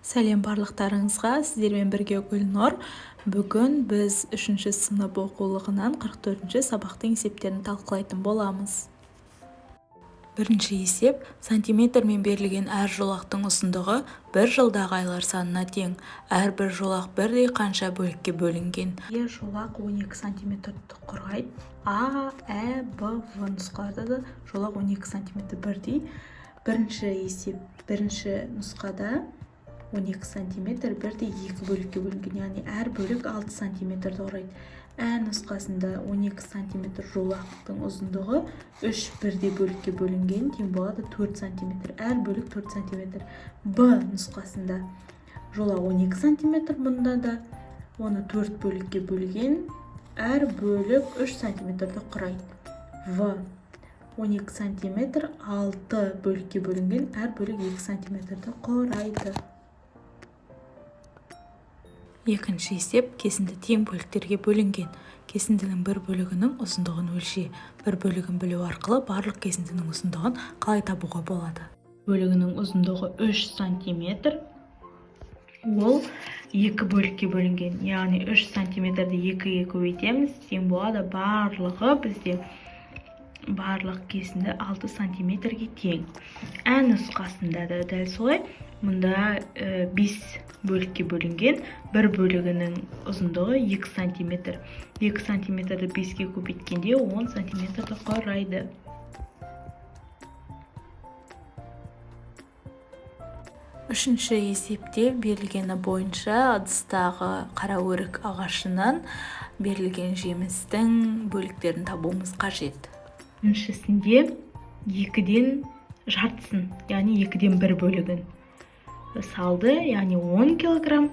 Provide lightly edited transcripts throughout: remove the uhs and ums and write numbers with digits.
Сәлем барлықтарыңызға, сіздермен бірге Гүлнұр. Бүгін біз 3-ші сынып оқулығынан 44-ші сабақтың есептерін талқылайтын боламыз. Бірінші есеп: сантиметрмен берілген әр жолақтың ұзындығы бір жылдағы айлар санына тең. Әрбір жолақ бірдей қанша бөлікке бөлінген. Жолақ 12 сантиметрді құрайды. А, Ә, Б, В нұсқаларда да жолақ 12 сантиметр бірдей. Бірінші есеп, бірінші нұсқада 12 сантиметр бірдей екі бөлікке бөлінген, яғни әр бөлік 6 сантиметрді құрайды. Ә нұсқасында 12 сантиметр жолақтың ұзындығы 3 бірдей бөлікке бөлінген, тең болады 4 сантиметр. Әр бөлік 4 сантиметр. Б нұсқасында жолақ 12 сантиметр, мұнда да оны 4 бөлікке бөлген, әр бөлік 3 сантиметрді құрайды. В 12 сантиметр 6 бөлікке бөлінген, әр бөлік 2 сантиметрді құрайды. Екінші есеп: кесінді тең бөліктерге бөлінген. Кесіндінің бір бөлігінің ұзындығын өлше. Бір бөлігін білу арқылы барлық кесіндінің ұзындығын қалай табуға болады? Бөлігінің ұзындығы 3 сантиметр. Ол 2 бөлікке бөлінген, яғни 3 сантиметрді 2-ге көбейтеміз, тең болады барлық кесінді 6 сантиметрге тең. Ә нұсқасында да дәл солай. Мұнда 5 бөлікке бөлінген, бір бөлігінің ұзындығы 2 сантиметр. 2 сантиметрді 5-ге көбейткенде 10 сантиметрді құрайды. Үшінші есепте берілгені бойынша ыдыстағы қараөрік ағашынан берілген жемістің бөліктерін табуымыз қажет. Үшіншісінде 2-ден жартысын, яғни 2-ден 1 бөлігін салды, яғни 10 килограмм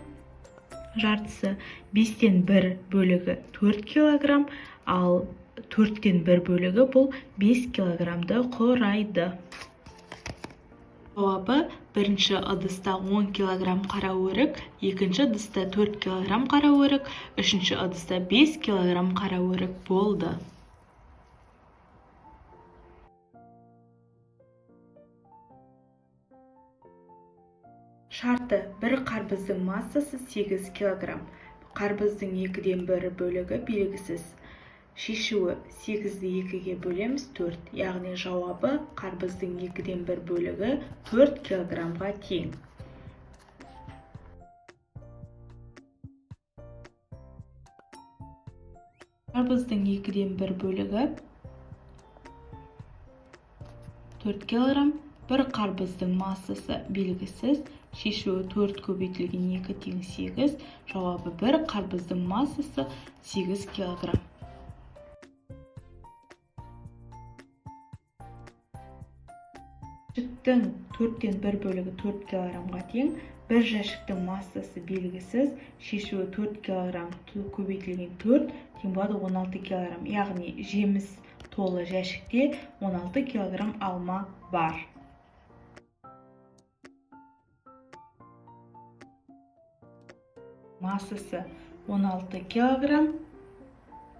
жартысы. 5-тен 1 бөлігі 4 килограмм, ал 4-тен 1 бөлігі бұл 5 килограммды құрайды. Жауабы: бірінші ыдыста 10 килограмм қараөрік, екінші ыдыста 4 килограмм қараөрік, үшінші ыдыста 5 килограмм қараөрік болды. Шарты: бір қарбыздың массасы 8 килограмм. Қарбыздың 2-ден 1 бөлігі белгісіз. Шешуі: 8-ді 2-ге бөлеміз 4, яғни жауабы қарбыздың 2-ден 1 бөлігі 4 килограммға тең. Қарбыздың 2-ден 1 бөлігі 4 килограмм. Бір қарбыздың массасы белгісіз. Шешуі: 4 көбейтілген 2 тең 8. Жауабы: бір қарбыздың массасы 8 килограмм. Жәшіктің 4-тен 1 бөлігі 4 килограммға тең. Бір жәшіктің массасы белгісіз. Шешуі: 4 килограмм көбейтілген 4 тең болады 16 килограмм. Яғни жеміс толы жәшікте 16 килограмм алма бар. Массасы 16 килограмм.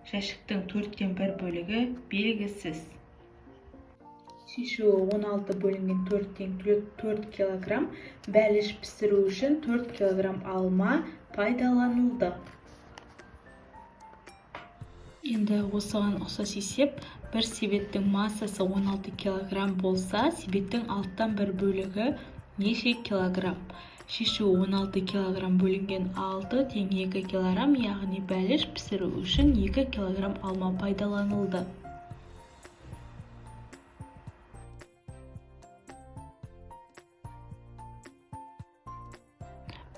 Жәшіктің 4-тен 1 бөлігі белгісіз. Шешуі: 16 бөлінген 4 тең 4 килограмм. Бәліш пісіру үшін 4 килограмм алма пайдаланылды. Енді осыған ұқсас есеп: бір себеттің массасы 16 килограмм болса, себеттің 6-тан 1 бөлігі неше килограмм? Шешуі: 16 килограмм бөлінген 6 тең 2 килограмм, яғни бәліш пісіру үшін 2 килограмм алма пайдаланылды.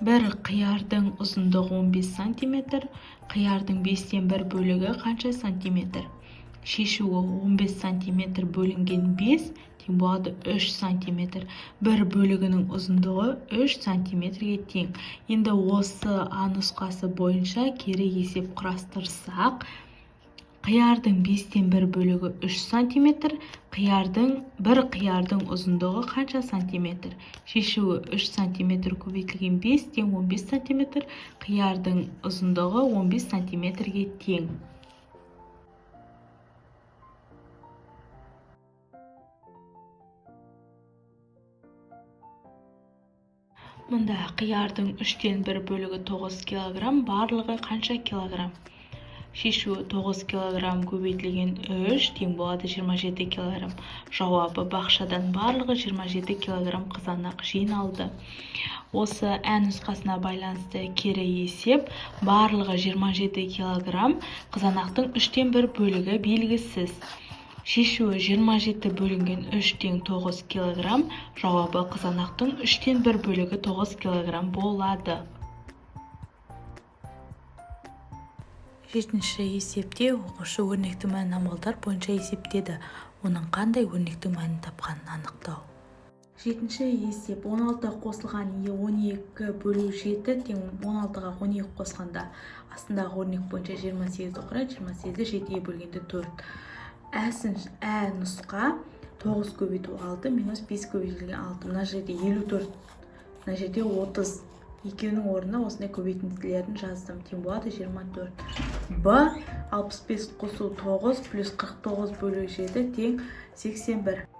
Бір қиярдың ұзындығы 15 сантиметр. Қиярдың 5-тен 1 бөлігі қанша сантиметр? Шешуі: 15 сантиметр бөлінген 5 тең болады 3 сантиметр. Бір бөлігінің ұзындығы 3 сантиметрге тең. Енді осы А нұсқасы бойынша кері есеп құрастырсақ, қиярдың 5-тен 1 бөлігі 3 сантиметр. Бір қиярдың ұзындығы қанша сантиметр? Шешуі: 3 сантиметр көбейтілген 5 тең 15 сантиметр. Қиярдың ұзындығы 15 сантиметрге тең. Мұнда қиярдың 3-тен 1 бөлігі 9 килограмм, барлығы қанша килограмм? Шешу 9 килограмм көбейтілген 3 тең болады 27 килограмм. Жауабы бақшадан барлығы 27 килограмм қызанақ жиналды. Осы ә нұсқасына байланысты кері есеп, барлығы 27 килограмм, қызанақтың 3-тен 1 бөлігі белгісіз. Шешуі 27 бөлінген 3 тең 9 килограмм, жауабы қызанақтың 3-тен 1 бөлігі 9 килограмм болады. 7-ші есепте оқушы өрнекті мән амалдар бойынша есептеді. Оның қандай өрнекті мәнін тапқанын анықтау. 7-ші есеп 16 қосылған 12 бөлу 7 тең 16-ға 12 қосқанда астындағы өрнек бойынша 28-ді құрайды, 28-ді 7-ге бөлгенде 4. Ә нұсқа 9 көбейту 6 минус 5 көбейтілген 6. Мына жерде 54, мына жерде 30. Екеуінің орнына осындай көбейтінділерін жаздым. Тең болады 24. Б 65 қосу 9 плюс 49 бөлу 7 тең 81.